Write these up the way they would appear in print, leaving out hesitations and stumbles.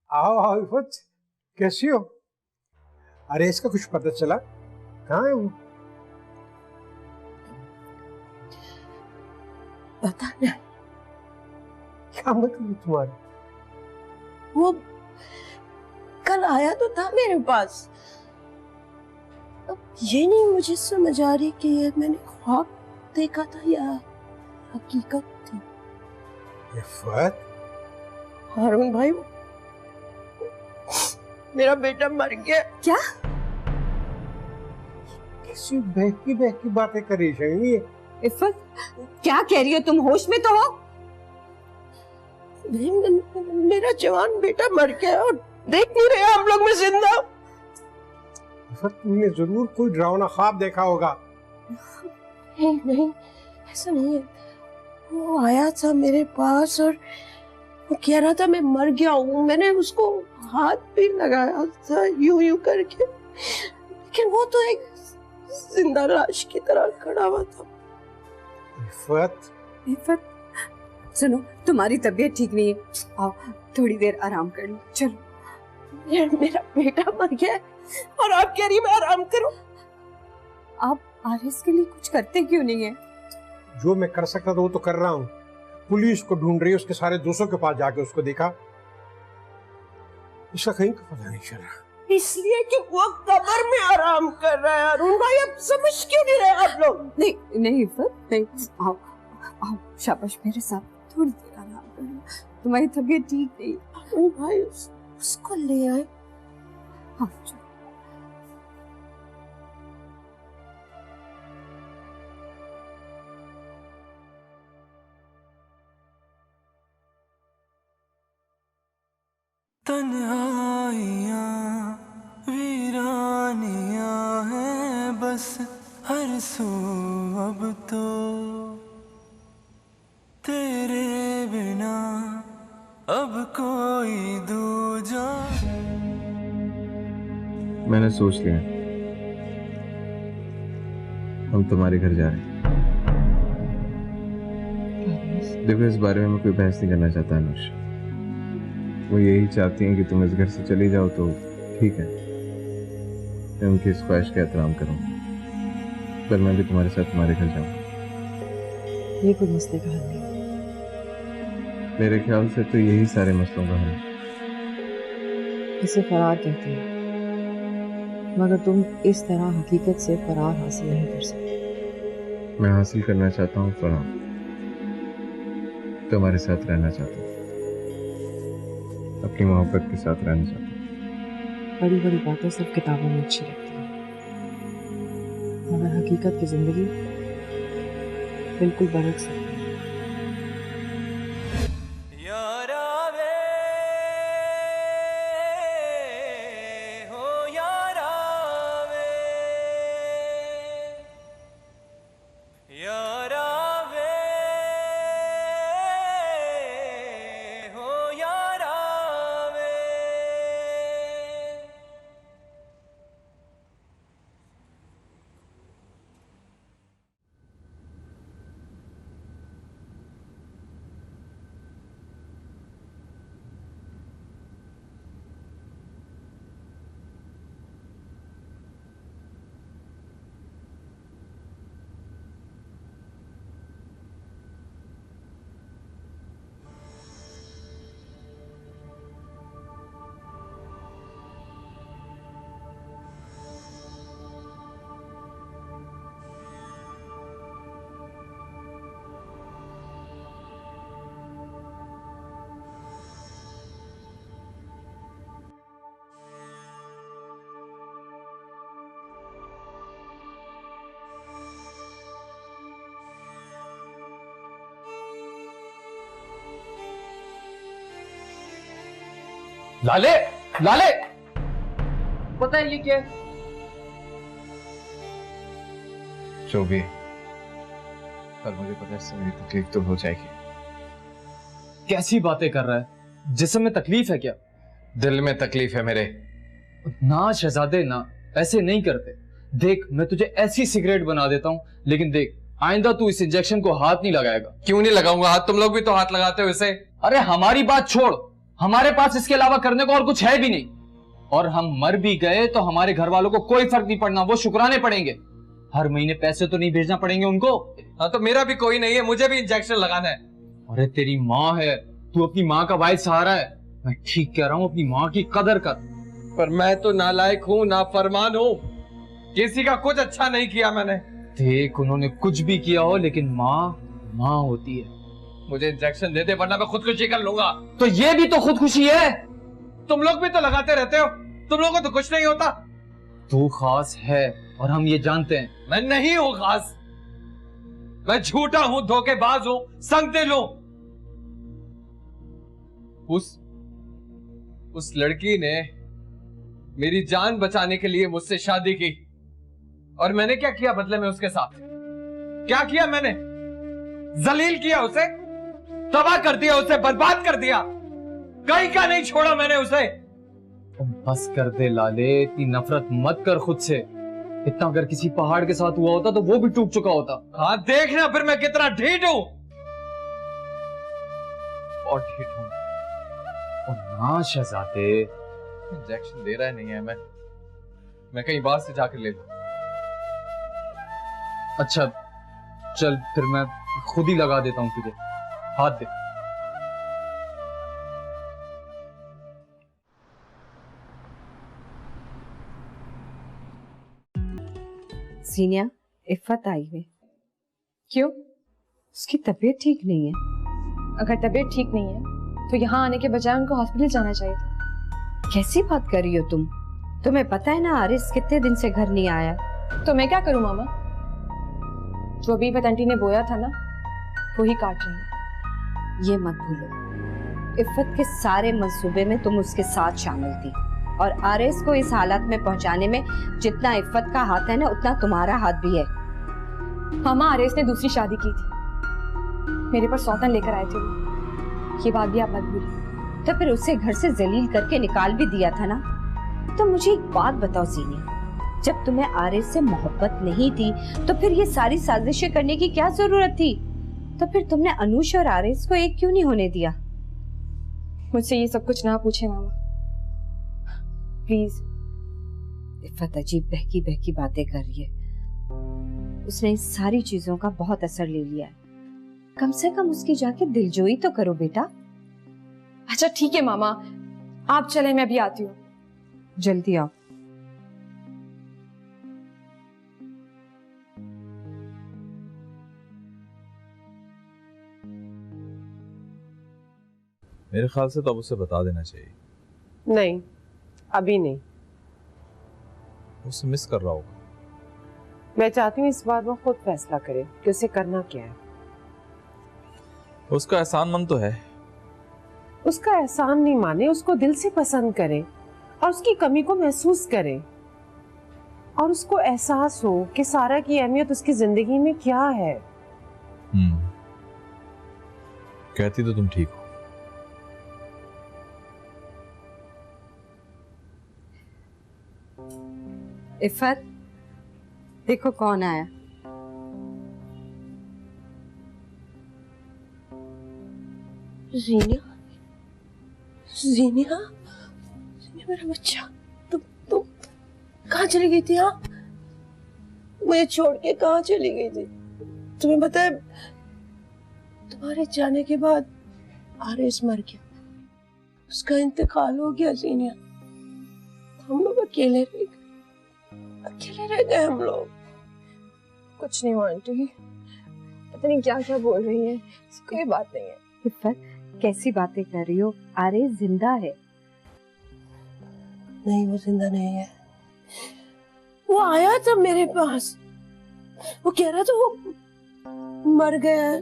आओ आओ इफ़त, कैसी हो? अरे इसका कुछ पता चला? कहाँ है वो? पता नहीं। क्या मतलब तुम्हारा? वो कल आया तो था मेरे पास। अब ये नहीं मुझे समझ आ रही कि ये मैंने ख्वाब देखा था या हकीकत थी। इफ़त? हारून भाई, मेरा बेटा मर गया। क्या? किसी बहकी बातें कर रही है ये? इफ़त, क्या कह रही हो तुम? होश में तो हो? मेरा जवान बेटा मर गया और देख नहीं रहे हम लोग, मैं जिंदा। इफ़त, तुमने जरूर कोई डरावना ख्वाब देखा होगा। नहीं, ऐसा नहीं है। वो आया था मेरे पास और वो कह रहा था मैं मर गया हूँ। मैंने उसको हाथ भी लगाया था यूं करके, लेकिन वो तो एक जिंदा लाश की तरह खड़ा हुआ था। इफ़त, सुनो, तुम्हारी तबीयत ठीक नहीं है, आओ थोड़ी देर आराम कर लो। चलो। यार मेरा बेटा मर गया और आप कह रही मैं आराम करूं? आप आरिस के लिए कुछ करते क्यों नहीं है? जो मैं कर सकता था वो तो कर रहा हूँ। पुलिस को ढूंढ रही है, उसके सारे दोस्तों के पास जाके उसको देखा, इसका कहीं का पता नहीं चल रहा। इसलिए कि वो कब्र में आराम कर रहा है। अरुण भाई, अब समझ क्यों नहीं रहे आप लोग? नहीं इफ़त, नहीं। आओ शाबाश, मेरे साथ थोड़ी देर आराम कर लो, तुम्हारी तबीयत ठीक नहीं। अरुण भाई, उसको ले आए। हाँ चलो। तन्हाइयाँ वीरानियाँ हैं बस हर सू अब तो, तेरे बिना अब कोई दूजा। मैंने सोच लिया, हम तुम्हारे घर जा रहे हैं। देखो, इस बारे में मैं कोई बहस नहीं करना चाहता अनुष। वो यही चाहती हैं कि तुम इस घर से चली जाओ तो ठीक है, मैं उनकी इस ख्वाहिश का एहतराम करूँगा, पर मैं भी तुम्हारे साथ तुम्हारे घर जाऊँगा। ये कोई मसले का हल नहीं। मेरे ख्याल से तो यही सारे मसलों का हल है। इसे फरार कहते हैं, मगर तुम इस तरह हकीकत से फरार हासिल नहीं कर सकते। मैं हासिल करना चाहता हूँ फरार, तुम्हारे साथ रहना चाहता हूँ, अपनी मोहब्बत के साथ रहना चाहता हूँ। बड़ी बड़ी बातें सिर्फ किताबों में अच्छी लगती हैं, मगर हकीकत की जिंदगी बिल्कुल बरक्स है। लाले, लाले, पता है ये क्या है? जो भी है, पर मुझे पता है इससे मेरी तकलीफ तो हो जाएगी। कैसी बातें कर रहा है? जिस्म में तकलीफ है क्या? दिल में तकलीफ है मेरे। ना शहजादे ना, ऐसे नहीं करते। देख, मैं तुझे ऐसी सिगरेट बना देता हूँ, लेकिन देख आइंदा तू इस इंजेक्शन को हाथ नहीं लगाएगा। क्यों नहीं लगाऊंगा हाथ? तुम लोग भी तो हाथ लगाते हो इसे। अरे हमारी बात छोड़, हमारे पास इसके अलावा करने को और कुछ है भी नहीं। और हम मर भी गए तो हमारे घर वालों को कोई फर्क नहीं पड़ना, वो शुक्राने पड़ेंगे। हर महीने पैसे तो नहीं भेजना पड़ेंगे उनको। हाँ तो मेरा भी कोई नहीं है, मुझे भी इंजेक्शन लगाना है। अरे तेरी माँ है, तू अपनी माँ का वाइस सहारा है। मैं ठीक कह रहा हूँ, अपनी माँ की कदर कर। पर मैं तो नालायक हूँ, नाफरमान हूँ, किसी का कुछ अच्छा नहीं किया मैंने। देख, उन्होंने कुछ भी किया हो लेकिन माँ माँ होती है। मुझे इंजेक्शन दे दे वरना मैं खुदकुशी कर लूंगा। तो ये भी तो खुदकुशी है। तुम लोग भी तो लगाते रहते हो, तुम लोगों को तो कुछ नहीं होता। तू खास है और हम ये जानते हैं। मैं नहीं हूं खास, मैं झूठा हूं, धोखेबाज हूं, संगदिल हूं। उस लड़की ने मेरी जान बचाने के लिए मुझसे शादी की और मैंने क्या किया बदले में उसके साथ? क्या किया मैंने? जलील किया उसे, तबाह कर दिया उसे, बर्बाद कर दिया। कहीं का नहीं छोड़ा मैंने उसे। बस कर दे लाले, इतनी नफरत मत कर खुद से। इतना अगर किसी पहाड़ के साथ हुआ होता तो वो भी टूट चुका होता। हाँ देखना फिर मैं कितना ढीठ हूं। और ढीठ हूं। और ना शहजादे, इंजेक्शन दे रहा है नहीं है, मैं कहीं बाहर से जाकर ले लूं। अच्छा चल फिर मैं खुद ही लगा देता हूं तुझे। हाथ दे। सीनिया, इफ़त आई है। क्यों? उसकी तबीयत ठीक नहीं है। अगर तबीयत ठीक नहीं है तो यहाँ आने के बजाय उनको हॉस्पिटल जाना चाहिए था। कैसी बात कर रही हो तुम? तुम्हें पता है ना आरिस कितने दिन से घर नहीं आया। तो मैं क्या करूँ मामा? जो अभी इफ़त आंटी ने बोया था ना, वो ही काट रही है। ये मत भूलो, इफ़त के सारे मंसूबे में तुम उसके साथ शामिल थी और आरिस को इस हालत में पहुंचाने में जितना इफ़त का हाथ है ना, उतना तुम्हारा हाथ भी है। मामा, आरिस ने दूसरी शादी की थी, मेरे पर सौतन लेकर आए थे वो। ये बात भी आप मत भूलिए। तो फिर उसे घर से जलील करके निकाल भी दिया था ना। तो मुझे एक बात बताओ सीनिया, जब तुम्हें आरिस से मोहब्बत नहीं थी तो फिर ये सारी साजिशें करने की क्या जरूरत थी? तो फिर तुमने अनुष और आरिस को एक क्यों नहीं होने दिया? मुझसे ये सब कुछ ना पूछे मामा, प्लीज। इफ़त अजीब बहकी बहकी बातें कर रही है। उसने इस सारी चीजों का बहुत असर ले लिया है। कम से कम उसकी जाके दिलजोई तो करो बेटा। अच्छा ठीक है मामा, आप चले, मैं अभी आती हूँ। जल्दी आओ। मेरे ख्याल से तो अब उसे बता देना चाहिए। नहीं, अभी नहीं। उसे मिस कर रहा होगा। मैं चाहती हूँ इस बार वो खुद फैसला करे कि उसे करना क्या है। उसका एहसानमंद तो है। उसका एहसान नहीं माने, उसको दिल से पसंद करे और उसकी कमी को महसूस करे और उसको एहसास हो कि सारा की अहमियत उसकी जिंदगी में क्या है। कहती तो तुम ठीक हो। इफ़त, देखो कौन आया। जीनिया, जीनिया, जीनिया मेरा बच्चा, तुम कहाँ चली गई थी? हाँ, मुझे छोड़ के कहाँ चली गई थी? तुम्हें पता है, तुम्हारे जाने के बाद आरिस मर गया, उसका इंतकाल हो गया। जीनिया, हम लोग अकेले रह गए हम लोग। कुछ नहीं हुआ आंटी, पता नहीं क्या क्या बोल रही है, कोई बात नहीं है। इफ़त, कैसी बातें कर रही हो? आरिस जिंदा है। नहीं, वो जिंदा नहीं है। वो आया था मेरे पास, वो कह रहा था वो मर गया है।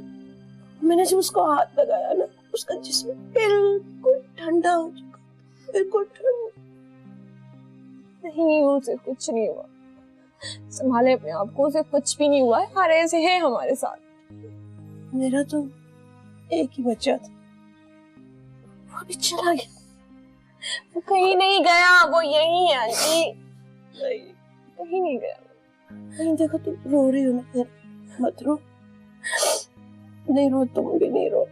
मैंने जब उसको हाथ लगाया ना, उसका जिस्म बिल्कुल ठंडा हो चुका, बिल्कुल ठंडा। नहीं, उसे कुछ नहीं हुआ, संभाले अपने आप को, उसे कुछ भी नहीं हुआ है। आरिस है हमारे साथ। मेरा तो एक ही बच्चा था, वो भी चला गया। वो कहीं नहीं गया, वो यही है आंटी, कहीं नहीं गया। नहीं, देखो तुम रो रही हो ना, फिर मत रो। नहीं रो, तुम भी नहीं रो।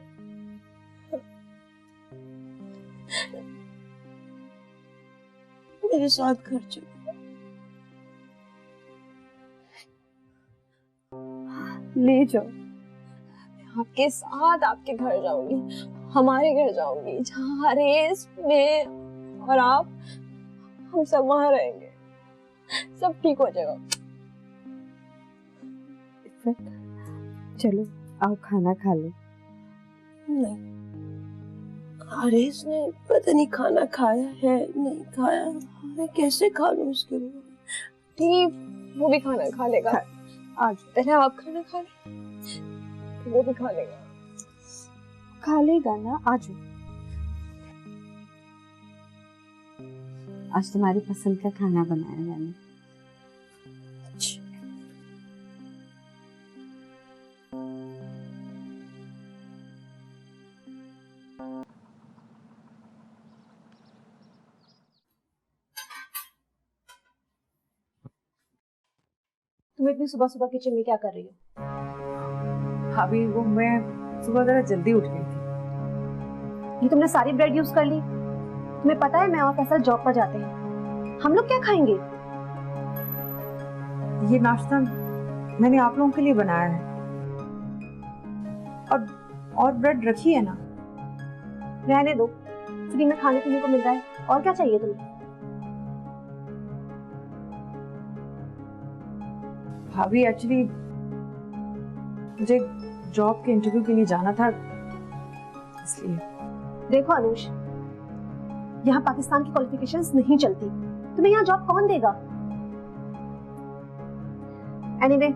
मेरे साथ घर चलो। ले जाओ, आपके साथ आपके घर जाऊंगी, हमारे घर जाऊंगी जहाँ हरेश में और आप, हम सब वहां रहेंगे, सब ठीक हो जाएगा। चलो आओ खाना खा लो। नहीं, हरेश ने पता नहीं खाना खाया है नहीं खाया, मैं कैसे खा लूं उसके लिए? ठीक, वो भी खाना खा लेगा। आज पहले आप खाना खा ले, वो भी खा लेगा। खा लेगा ना, आज आज तुम्हारी पसंद का खाना बनाया मैंने। तुम इतनी सुबह सुबह किचन में क्या कर रही हो? अभी वो मैं सुबह जरा जल्दी उठ गई थी। ये तुमने सारी ब्रेड यूज कर ली? तुम्हें पता है मैं और फैसल जॉब पर जाते हैं, हम लोग क्या खाएंगे? ये नाश्ता मैंने आप लोगों के लिए बनाया है, और ब्रेड रखी है ना। रहने दो, फ्री में खाने पीने को मिल रहा है, और क्या चाहिए तुम्हें? भाभी एक्चुअली मुझे जॉब के इंटरव्यू के लिए जाना था, इसलिए। देखो अनुष, यहाँ पाकिस्तान की क्वालिफिकेशंस नहीं चलती, तुम्हें यहाँ जॉब कौन देगा? एनीवे,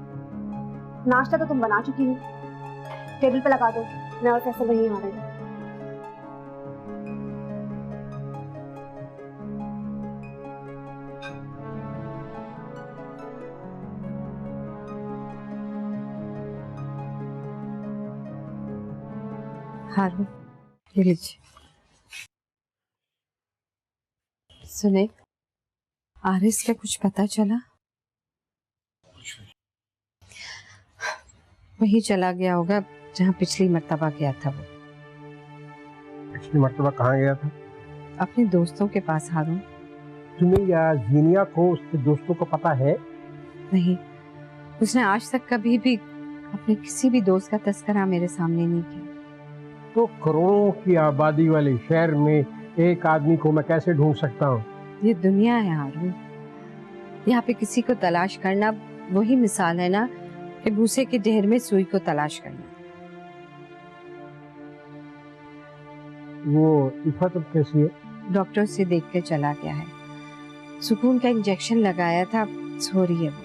नाश्ता तो तुम बना चुकी हो, टेबल पे लगा दो, मैं और फैसल वहीं आ रहे हैं। हारू, ये लीजिए। सुने, आरिस का कुछ पता चला? वही चला गया होगा जहाँ पिछली मर्तबा गया था वो। पिछली मर्तबा कहाँ गया था? अपने दोस्तों के पास। हारून, तुम्हें या जीनिया को उसके दोस्तों को पता है? नहीं, उसने आज तक कभी भी अपने किसी भी दोस्त का तस्करा मेरे सामने नहीं किया। तो करोड़ों की आबादी वाले शहर में एक आदमी को मैं कैसे ढूंढ सकता हूँ? ये दुनिया है हारून, यहाँ पे किसी को तलाश करना वही मिसाल है ना कि भूसे के ढेर में सुई को तलाश करना। वो इफ़त अब कैसी है? डॉक्टर से देख के चला गया है, सुकून का इंजेक्शन लगाया था, सो रही है वो।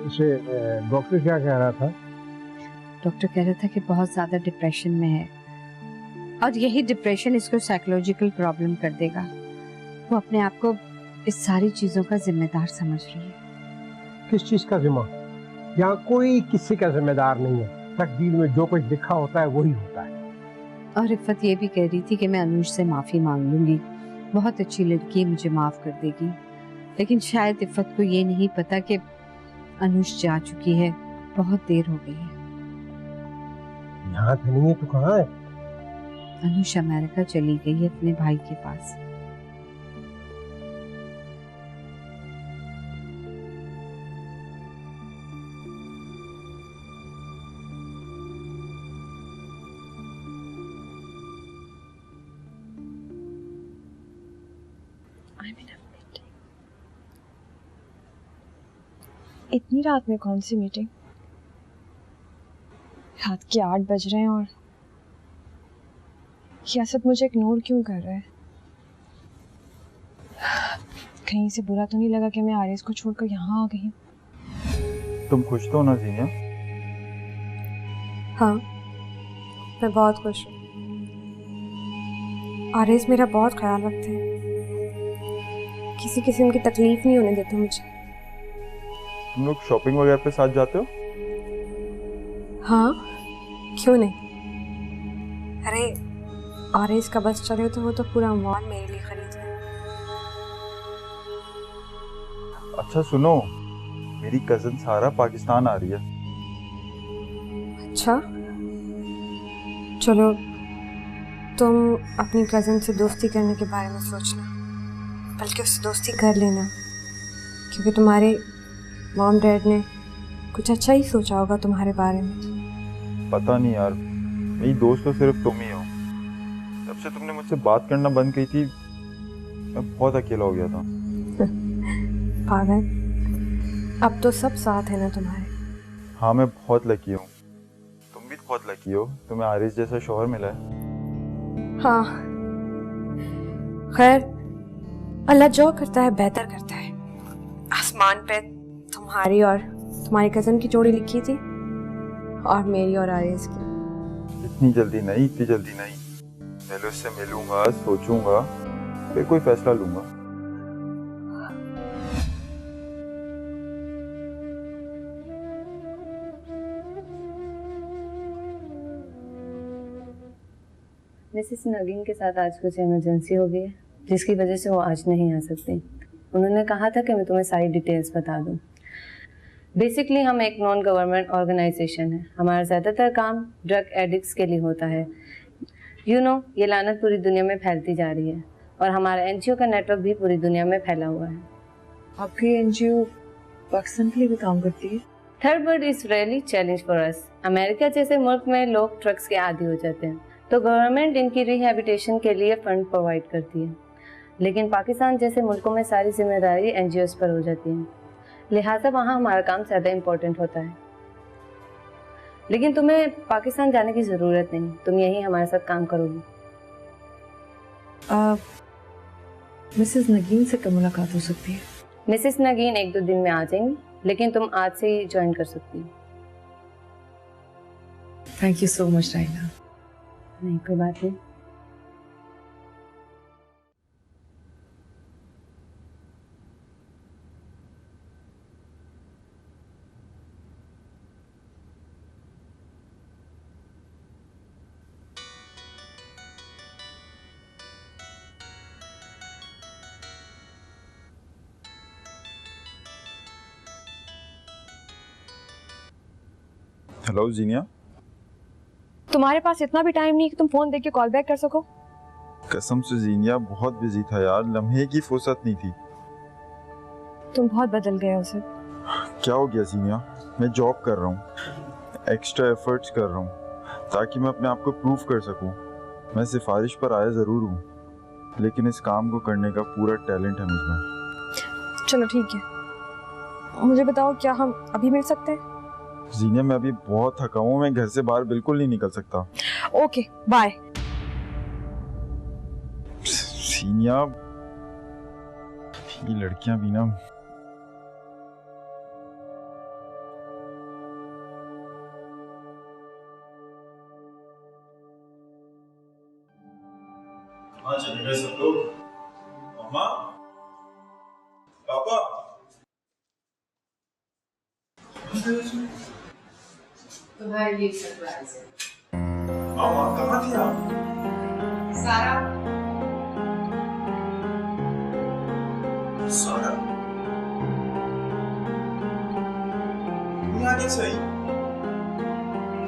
उसे डॉक्टर क्या कह रहा था? डॉक्टर कह रहा था कि बहुत ज्यादा डिप्रेशन में है, और यही डिप्रेशन इसको साइकोलॉजिकल प्रॉब्लम कर देगा। वो अपने आप को इस सारी चीजों का जिम्मेदार समझ रही है। किस चीज का जिम्मा? यहाँ कोई किसी का जिम्मेदार नहीं है, तकदीर में जो कुछ लिखा होता है वही होता है। और इफ़त ये भी कह रही थी कि मैं अनुष से माफी मांग लूंगी, बहुत अच्छी लड़की है, मुझे माफ कर देगी। लेकिन शायद इफ़त को ये नहीं पता कि अनुष जा चुकी है, बहुत देर हो गई है। यहाँ तो नहीं है तो कहाँ है? अनुष अमेरिका चली गई है अपने भाई के पास। इतनी रात में कौन सी मीटिंग? रात के 8 बज रहे हैं और ये असद मुझे इग्नोर क्यों कर रहा है? कहीं से बुरा तो नहीं लगा कि मैं आरिस को छोड़कर यहाँ आ गई हूँ? तुम खुश तो हो ना जीनिया? हाँ, मैं बहुत खुश हूँ। आरिस मेरा बहुत ख्याल रखते हैं, किसी किस्म की तकलीफ नहीं होने देते मुझे। तुम लोग शॉपिंग वगैरह पे साथ जाते हो? हाँ, क्यों नहीं? अरे आरिस का बस चले तो वो तो पूरा मॉल मेरे लिए खरीद है। अच्छा सुनो, मेरी कजन सारा पाकिस्तान आ रही है। अच्छा, चलो तुम अपनी कजन से दोस्ती करने के बारे में सोचना, बल्कि उससे दोस्ती कर लेना, क्योंकि तुम्हारे मॉम डैड ने कुछ अच्छा ही सोचा होगा तुम्हारे बारे में। पता नहीं यार, मेरी दोस्त तो सिर्फ तुम ही हो। जब से तुमने मुझसे बात करना बंद की थी मैं बहुत अकेला हो गया था। पागल, अब तो सब साथ है ना तुम्हारे। हाँ मैं बहुत लकी हूँ, तुम भी बहुत लकी हो, तुम्हें आरिस जैसा शौहर मिला है। हाँ, खैर अल्लाह जो करता है बेहतर करता है। आसमान पे तुम्हारी और तुम्हारी कजन की जोड़ी लिखी थी और मेरी और आरिस की। इतनी जल्दी नहीं, इतनी जल्दी नहीं, पहले उससे मिलूंगा, सोचूंगा, फिर कोई फैसला लूंगा। मिसेस नगीन के साथ आज कुछ इमरजेंसी हो गई है, जिसकी वजह से वो आज नहीं आ सकती। उन्होंने कहा था कि मैं तुम्हें सारी डिटेल्स बता दूं। बेसिकली हम एक नॉन गवर्नमेंट ऑर्गेनाइजेशन है। हमारा ज़्यादातर काम ड्रग एडिक्ट्स के लिए होता है। ये लानत पूरी दुनिया में फैलती जा रही है और हमारा एनजीओ का नेटवर्क भी पूरी दुनिया में फैला हुआ है। आपकी एनजीओ पाकिस्तान के लिए भी काम करती है? Third world is really challenge for us. America जैसे मुल्क में लोग ड्रग्स के आदी हो जाते हैं, तो गवर्नमेंट इनकी रिहैबिलिटेशन के लिए फंड प्रोवाइड करती है। लेकिन पाकिस्तान जैसे मुल्कों में सारी जिम्मेदारी एनजीओस पर हो जाती है, लिहाजा वहाँ हमारा काम ज़्यादा इम्पोर्टेंट होता है। लेकिन तुम्हें पाकिस्तान जाने की ज़रूरत नहीं, तुम यहीं हमारे साथ काम करोगी। मिसेस नगीन से कब मुलाकात हो सकती है? मिसेस नगीन 1-2 दिन में आ जाएंगी, लेकिन तुम आज से ही ज्वाइन कर सकती हो। Thank you so much राइना। नहीं, कोई बात नहीं। हेलो जीनिया। तुम्हारे पास इतना भी टाइम नहीं कि तुम फोन देके कॉल बैक कर सको? कसम से जीनिया बहुत बिजी था यार, लम्हे की फुर्सत नहीं थी। तुम बहुत बदल गए हो सर। क्या हो गया जीनिया? मैं जॉब कर रहा हूँ, एक्स्ट्रा एफर्ट्स कर रहा हूँ ताकि मैं अपने आप को प्रूव कर सकूँ। मैं सिफारिश पर आया ज़रूर हूँ, लेकिन इस काम को करने का पूरा टैलेंट है मुझमें। चलो ठीक है, मुझे बताओ क्या हम अभी मिल सकते हैं? जीनिया मैं अभी बहुत थका हूँ, मैं घर से बाहर बिल्कुल नहीं निकल सकता। Okay bye. जीनिया ये लड़कियां भी ना। हाँ चले गए सब लोग। मम्मा, पापा, तुम्हारे लिए सरप्राइज है। मामा कहाँ थी आप? सारा सारा नहीं आनी चाहिए।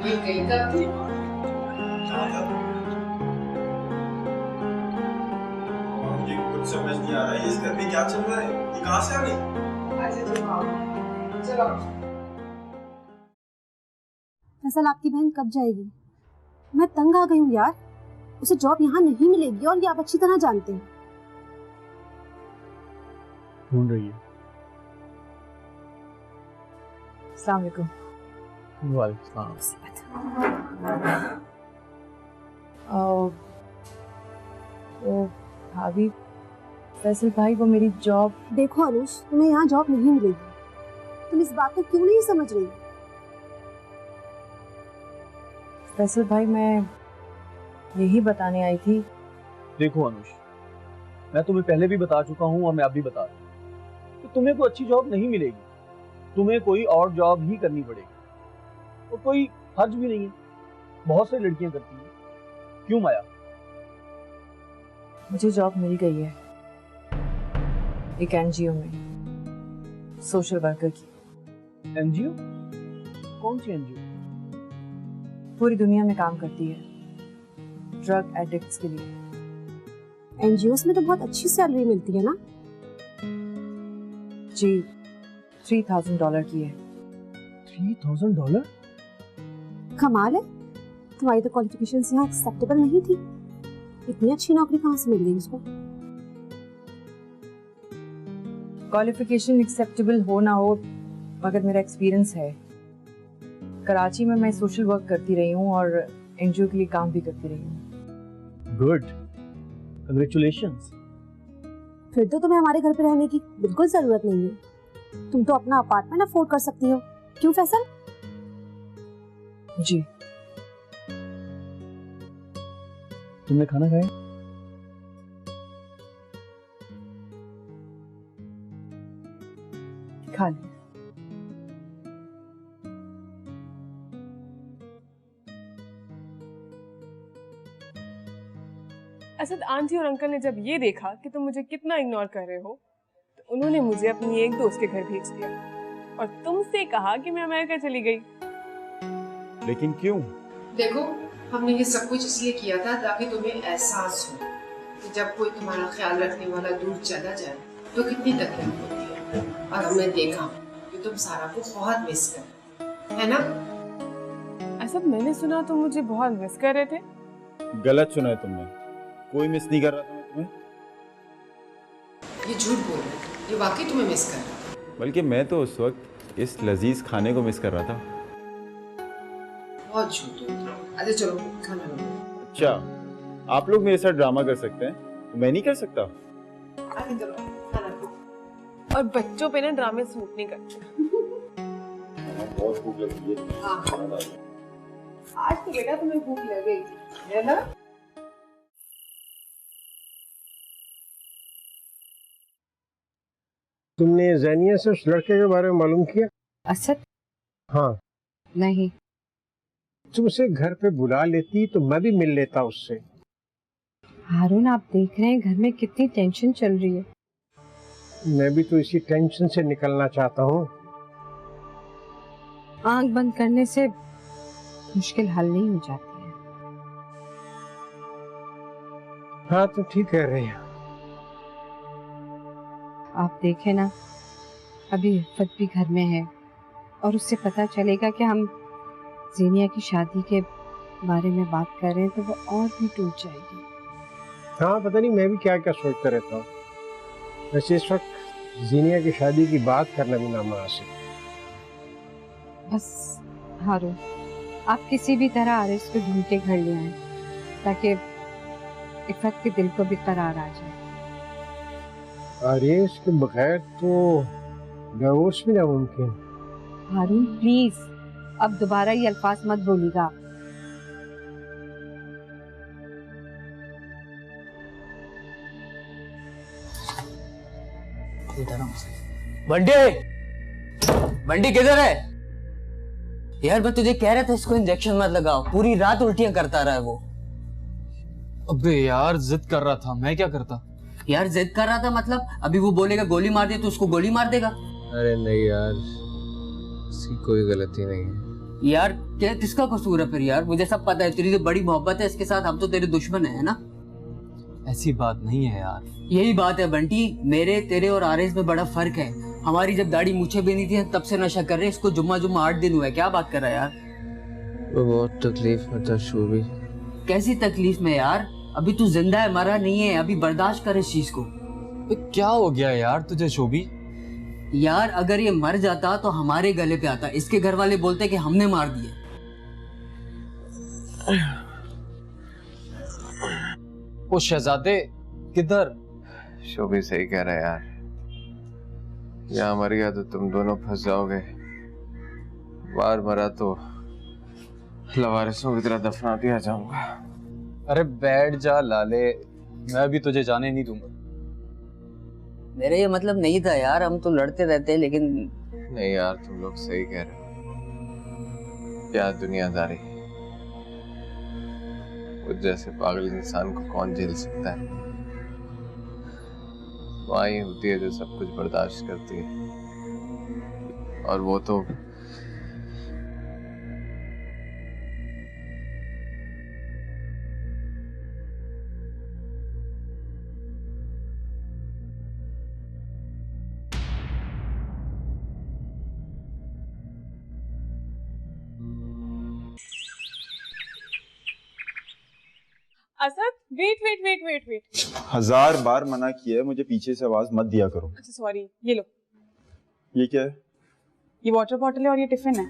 ये कहीं का थी? कहाँ था? मुझे कुछ समझ नहीं आ रहा है, इस घर में क्या चल रहा है? ये कहाँ से आ गई? अच्छा चलो आओ, चलो। फैसल, आपकी बहन कब जाएगी? मैं तंग आ गई हूँ यार, उसे जॉब यहाँ नहीं मिलेगी और ये आप अच्छी तरह जानते हैं। ढूंढ रही है। अस्सलाम वालेकुम। वालेकुम ओ भाभी, फैसल भाई वो मेरी जॉब। देखो अनुष, तुम्हें यहाँ जॉब नहीं मिलेगी। तुम इस बात को क्यों नहीं समझ रही? फैसल भाई मैं यही बताने आई थी। देखो अनुष, मैं तुम्हें पहले भी बता चुका हूँ और मैं अब भी बता रहा हूँ कि तुम्हें कोई अच्छी जॉब नहीं मिलेगी, तुम्हें कोई और जॉब ही करनी पड़ेगी। और कोई हर्ज भी नहीं है, बहुत सारी लड़कियां करती हैं। क्यों माया? मुझे जॉब मिल गई है एक एनजीओ में, सोशल वर्कर की। एनजीओ? कौन सी एनजीओ? पूरी दुनिया में काम करती है ड्रग एडिक्ट्स के लिए। एनजीओस में तो बहुत अच्छी सैलरी मिलती है ना? जी $3000 की है। $3000? कमाल है, तुम्हारी तो क्वालिफिकेशंस यहाँ एक्सेप्टेबल नहीं थी। इतनी अच्छी नौकरी कहाँ से मिल गई उसको? क्वालिफिकेशन एक्सेप्टेबल हो ना हो, मगर मेरा एक्सपीरियंस है। कराची में मैं सोशल वर्क करती रही हूँ और एनजीओ के लिए काम भी करती रही हूँ। Good, congratulations. फिर तो तुम्हें हमारे घर पे रहने की बिल्कुल जरूरत नहीं है। तुम तो अपना अपार्टमेंट अफोर्ड कर सकती हो, क्यों फैसल? जी। तुमने खाना खाया? खा लिया। असद, आंटी और अंकल ने जब ये देखा कि तुम मुझे कितना इग्नोर कर रहे हो, तो उन्होंने मुझे अपनी एक दोस्त के घर भेज दिया और तुमसे कहा कि मैं अमेरिका चली गई। लेकिन क्यों? देखो, हमने ये सब कुछ इसलिए किया था ताकि तुम्हें एहसास हो कि जब कोई तुम्हारा ख्याल रखने वाला दूर चला जाए तो कितनी तकलीफ होती है। और हमने देखा कि तुम सारा को बहुत मिस कर, है ना? असद, मैंने सुना तुम मुझे बहुत मिस कर रहे थे। गलत सुना है तुमने, कोई मिस नहीं कर रहा था मैं तुम्हें। ये झूठ बोल रहे हो, ये वाकई तुम्हें मिस कर रहा था। बल्कि मैं तो उस वक्त इस लजीज खाने को मिस कर रहा था। बहुत झूठ हो। अच्छा चलो खाना लो। अच्छा, आप लोग मेरे साथ ड्रामा कर सकते हैं तो मैं नहीं कर सकता? आगे चलो खाना लो। और बच्चों पे ना ड्रामे सूट नहीं करते। बहुत भूख लगी है। हाँ। आज तो बेटा तुम्हें भूख लग गई है ना? तुमने ज़ैनिया से उस लड़के के बारे में मालूम किया? असद? हाँ। नहीं। तुम उसे घर पे बुला लेती तो मैं भी मिल लेता उससे। हारून, आप देख रहे हैं घर में कितनी टेंशन चल रही है। मैं भी तो इसी टेंशन से निकलना चाहता हूँ। आंख बंद करने से मुश्किल हल नहीं हो जाती है। हाँ, तो ठीक कह रही है। आप देखें ना, अभी इफ़त भी घर में है और उससे पता चलेगा कि हम ज़ेनिया की शादी के बारे में बात कर रहे हैं तो वो और भी टूट जाएगी। हाँ, पता नहीं मैं भी क्या क्या सोचता रहता हूँ। वैसे इस वक्त ज़ेनिया की शादी की बात करना भी नामुनासिब। बस हारून, आप किसी भी तरह आरिस को ढूंढ के घर ले आए ताकि इफ़त के दिल को भी करार आ जाए। आरिस के बगैर तो डिवोर्स भी नामुमकिन। हारून प्लीज, अब दोबारा ये अल्फाज मत बोलिएगा। बंटी, बंटी किधर है यार? मैं तुझे कह रहा था इसको इंजेक्शन मत लगाओ, पूरी रात उल्टियां करता रहा है वो। अबे यार, जिद कर रहा था, मैं क्या करता? यार जिद कर रहा था मतलब? अभी वो बोलेगा गोली मार दे तो उसको गोली मार देगा? अरे नहीं यार, इसकी कोई गलती नहीं है। यार क्या किसका कसूर है फिर? यार मुझे सब पता है, तेरी तो बड़ी मोहब्बत है इसके साथ, हम तो तेरे दुश्मन है ना? ऐसी बात नहीं है यार। यही बात है बंटी, मेरे तेरे और आरिस में बड़ा फर्क है। हमारी जब दाढ़ी मूछे भी नहीं थी तब से नशा कर रहे, इसको जुम्मा 8 दिन हुआ है। क्या बात कर रहा है यार? वो बहुत तकलीफ में था शोभी। कैसी तकलीफ में यार? अभी तू जिंदा है, मरा नहीं है, अभी बर्दाश्त कर इस चीज को। क्या हो गया यार तुझे शोभी? यार अगर ये मर जाता तो हमारे गले पे आता, इसके घर वाले बोलते कि हमने मार दिया। ओ शहजादे, किधर? शोभी सही कह रहा है यार, यहाँ मर गया तो तुम दोनों फंस जाओगे, बाहर मरा तो लवारिसों की तरह दफना दिया जाऊंगा। अरे बैठ जा लाले, मैं अभी तुझे जाने नहीं दूंगा। मेरा ये मतलब नहीं था यार, हम तो लड़ते रहते, लेकिन नहीं यार, तुम लोग सही कह रहे हो। क्या दुनियादारी, मुझ जैसे पागल इंसान को कौन झेल सकता है? माँ ही होती है जो सब कुछ बर्दाश्त करती है, और वो तो Asad wait wait wait wait wait 1000 बार मना किया है, मुझे पीछे से आवाज मत दिया करो। अच्छा सॉरी, ये लो। ये क्या है? ये वाटर बॉटल है और ये टिफिन है।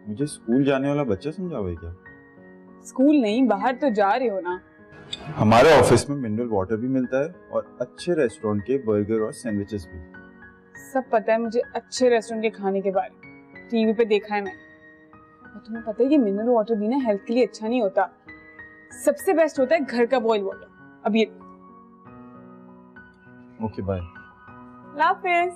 मुझे स्कूल जाने वाला बच्चा समझाओगे क्या? स्कूल नहीं, बाहर तो जा रहे हो ना। हमारे ऑफिस में मिनरल वाटर भी मिलता है और अच्छे रेस्टोरेंट के बर्गर और सैंडविचेस भी। सब पता है मुझे अच्छे रेस्टोरेंट के खाने के बारे में, टीवी पे देखा है मैंने। और तुम्हें पता है ये मिनरल वाटर भी ना हेल्थ के लिए अच्छा नहीं होता। सबसे बेस्ट होता है घर का बॉइल्ड वाटर। अब ये ओके बाय। लाफिज।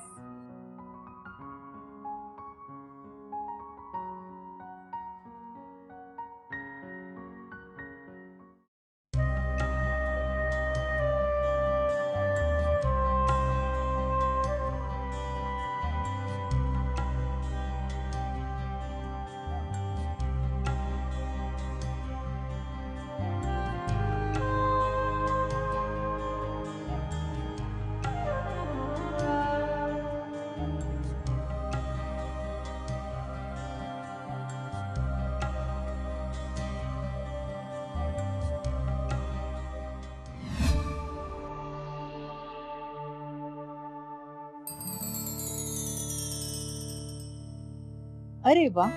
अरे वाह,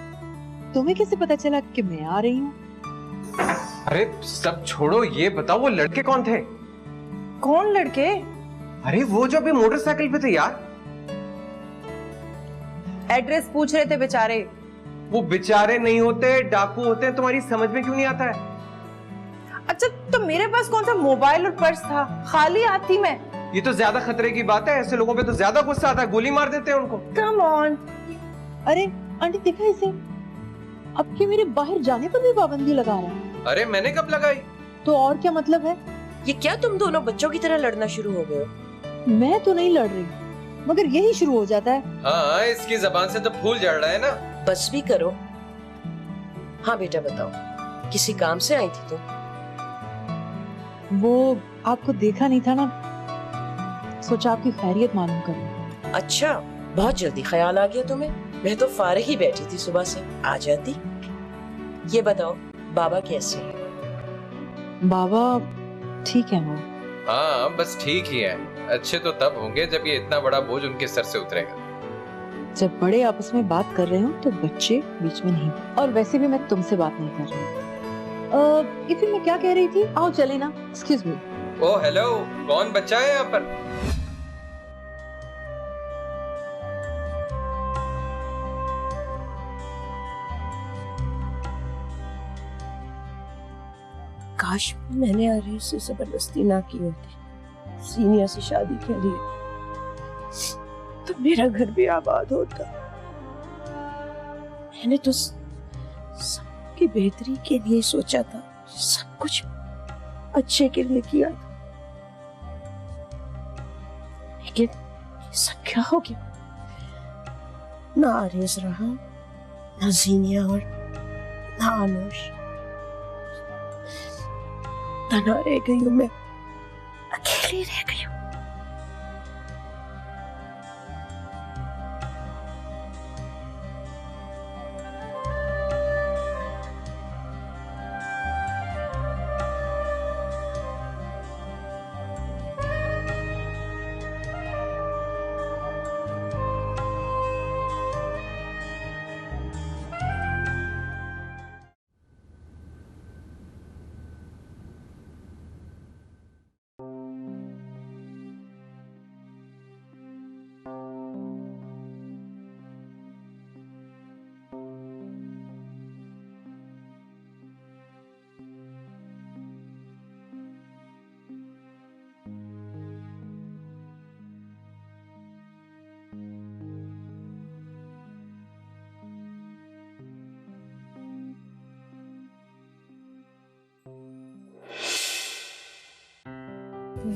तुम्हें कैसे पता चला कि मैं आ रही हूँ? अरे सब छोड़ो, ये बताओ वो लड़के कौन थे? कौन लड़के? अरे वो जो अभी मोटरसाइकिल पे थे यार। एड्रेस पूछ रहे थे बेचारे। वो बेचारे नहीं होते, डाकू होते हैं। तुम्हारी समझ में क्यों नहीं आता है? अच्छा तो मेरे पास कौन सा मोबाइल और पर्स था, खाली हाथ थी मैं। ये तो ज्यादा खतरे की बात है, ऐसे लोगों पे तो ज्यादा गुस्सा आता है, गोली मार देते हैं उनको। Come on. अरे आंटी देखा इसे, अब के मेरे बाहर जाने पर भी पाबंदी लगा रहा है। अरे मैंने कब लगाई? तो और क्या मतलब है? ये क्या तुम दोनों बच्चों की तरह लड़ना शुरू हो गए हो? मैं तो नहीं लड़ रही, मगर यही शुरू हो जाता है। हाँ, इसकी जबान से तो फूल झड़ रहा है ना। बस भी करो। हाँ बेटा बताओ, किसी काम से आई थी तुम? वो आपको देखा नहीं था ना, सोचा आपकी खैरियत मालूम करूं। अच्छा, बहुत जल्दी ख्याल आ गया तुम्हें। मैं तो फारिग ही बैठी थी सुबह से, आ जाती। ये बताओ बाबा कैसे हैं? बाबा ठीक है माँ। हाँ बस ठीक ही है। अच्छे तो तब होंगे जब ये इतना बड़ा बोझ उनके सर से उतरेगा। जब बड़े आपस में बात कर रहे हो तो बच्चे बीच में नहीं। और वैसे भी मैं तुमसे बात नहीं कर रही। इसे मैं क्या कह रही थी, आओ चले ना। Excuse me. ओ हेलो, कौन बच्चा है यहाँ पर? काश मैंने अरेज से जबरदस्ती ना की होती, सीनिया से शादी के लिए, तो मेरा घर भी आबाद होता। मैंने तो सबकी बेहतरी के लिए सोचा था, सब कुछ अच्छे के लिए किया था, लेकिन ये सब क्या हो गया? ना अरेज रहा, ना जीनिया और ना अनुष। तना रह गई हूँ मैं, अकेली रह गई हूँ।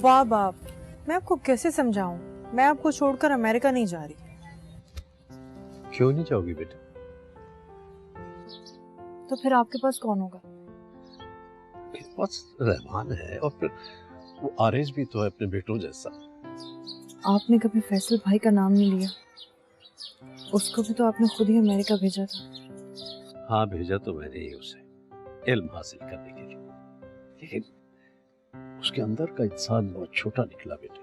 वाह बाप, मैं आपको कैसे समझाऊं? मैं आपको छोड़कर अमेरिका नहीं जा रही। क्यों नहीं जाओगी बेटा? तो फिर आपके पास कौन होगा? मेरे पास रहमान है, और फिर वो आरेज भी तो है अपने बेटों जैसा। आपने कभी फैसल भाई का नाम नहीं लिया। उसको भी तो आपने खुद ही अमेरिका भेजा था। हाँ भेजा तो मैंने ही उसे इल्म हासिल करने के लिए, लेकिन उसके अंदर का इंसान बहुत छोटा निकला बेटे,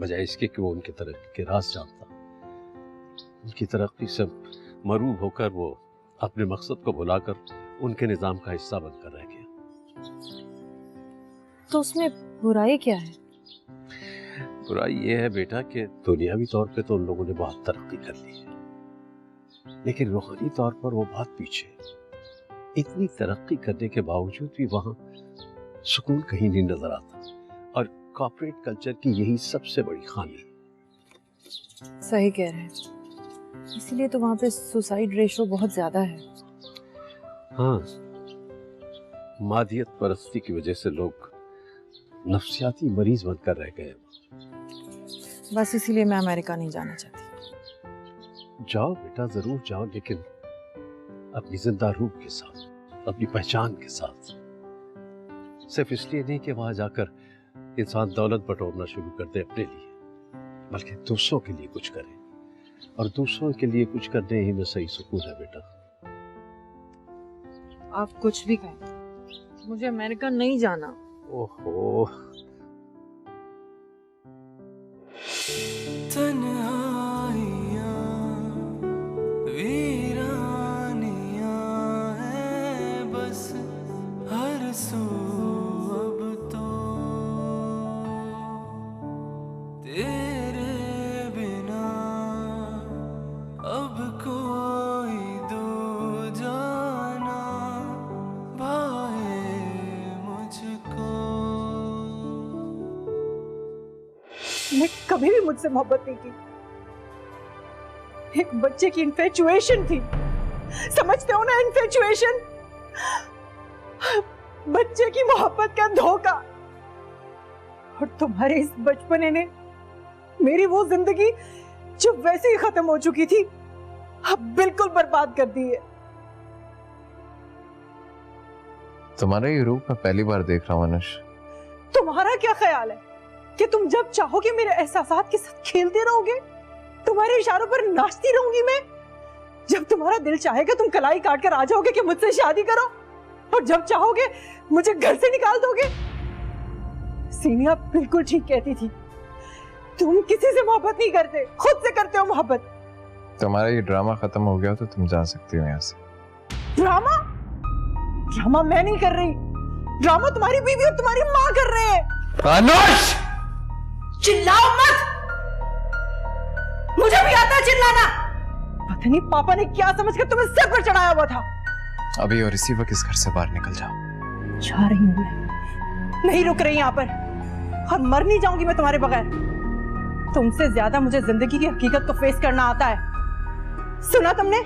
बजाय इसके कि वो उनकी तरक्की के राज जानता। उनकी तरक्की से मरूब होकर वो अपने मकसद को भुलाकर उनके निजाम का हिस्सा बनकर रह गया। तो उसमें बुराई क्या है? बुराई ये है बेटा कि दुनियावी तौर पे तो उन लोगों ने बहुत तरक्की कर ली है, लेकिन रूहानी तौर पर वो बहुत पीछे है। इतनी तरक्की करने के बावजूद भी वहां सुकून कहीं नहीं नजर आता, और कॉर्पोरेट कल्चर की यही सबसे बड़ी खामी है। सही कह रहे हैं, इसीलिए तो वहां पे सुसाइड रेशो बहुत ज्यादा है। हाँ, मादियत परस्ती की वजह से लोग नफ्सियाती मरीज बनकर रह गए। बस इसीलिए मैं अमेरिका नहीं जाना चाहती। जाओ बेटा, जरूर जाओ, लेकिन अपनी जिंदा रूह के साथ, अपनी पहचान के साथ। सिर्फ इसलिए नहीं कि वहां जाकर इंसान दौलत बटोरना शुरू कर दे अपने लिए, बल्कि दूसरों के लिए कुछ करे, और दूसरों के लिए कुछ करने ही में सही सुकून है बेटा। आप कुछ भी कहें, मुझे अमेरिका नहीं जाना। ओहो, तन्हाइयाँ वीरानियाँ हैं बस हर सू अब तो, तेरे बिना अब कोई दूजा ना भाए मुझको। ने कभी भी मुझसे मोहब्बत नहीं की, एक बच्चे की इन्फेचुएशन थी। समझते हो ना, इन्फेचुएशन, बच्चे की मोहब्बत का धोखा। और तुम्हारे इस बचपने ने मेरी वो जिंदगी जो वैसे ही खत्म हो चुकी थी, अब बिल्कुल बर्बाद कर दी है। तुम्हारा ये रूप मैं पहली बार देख रहा हूँ अनुष। तुम्हारा क्या ख्याल है कि तुम जब चाहोगे मेरे एहसासात के साथ खेलते रहोगे, तुम्हारे इशारों पर नाचती रहूंगी मैं? जब तुम्हारा दिल चाहेगा तुम कलाई काट कर आ जाओगे कि मुझसे शादी करो, और जब चाहोगे मुझे घर से निकाल दोगे? सीनिया बिल्कुल ठीक कहती थी, तुम किसी से मोहब्बत नहीं करते, खुद से करते हो मोहब्बत। तुम्हारा ये ड्रामा खत्म हो गया तो तुम जा सकती हो यहाँ से। ड्रामा? ड्रामा मैं नहीं कर रही, ड्रामा तुम्हारी बीवी और तुम्हारी माँ कर रहे हैं। अनुष! चिल्लाओ मत, मुझे भी आता है चिल्लाना। पता नहीं पापा ने क्या समझकर तुम्हें सिर पर चढ़ाया हुआ था। अभी और इसी वक्त इस घर से बाहर निकल जाओ। जा रही हूँ मैं, नहीं रुक रही यहाँ पर, और मर नहीं जाऊंगी मैं तुम्हारे बगैर। तुमसे ज्यादा मुझे जिंदगी की हकीकत को फेस करना आता है। सुना तुमने?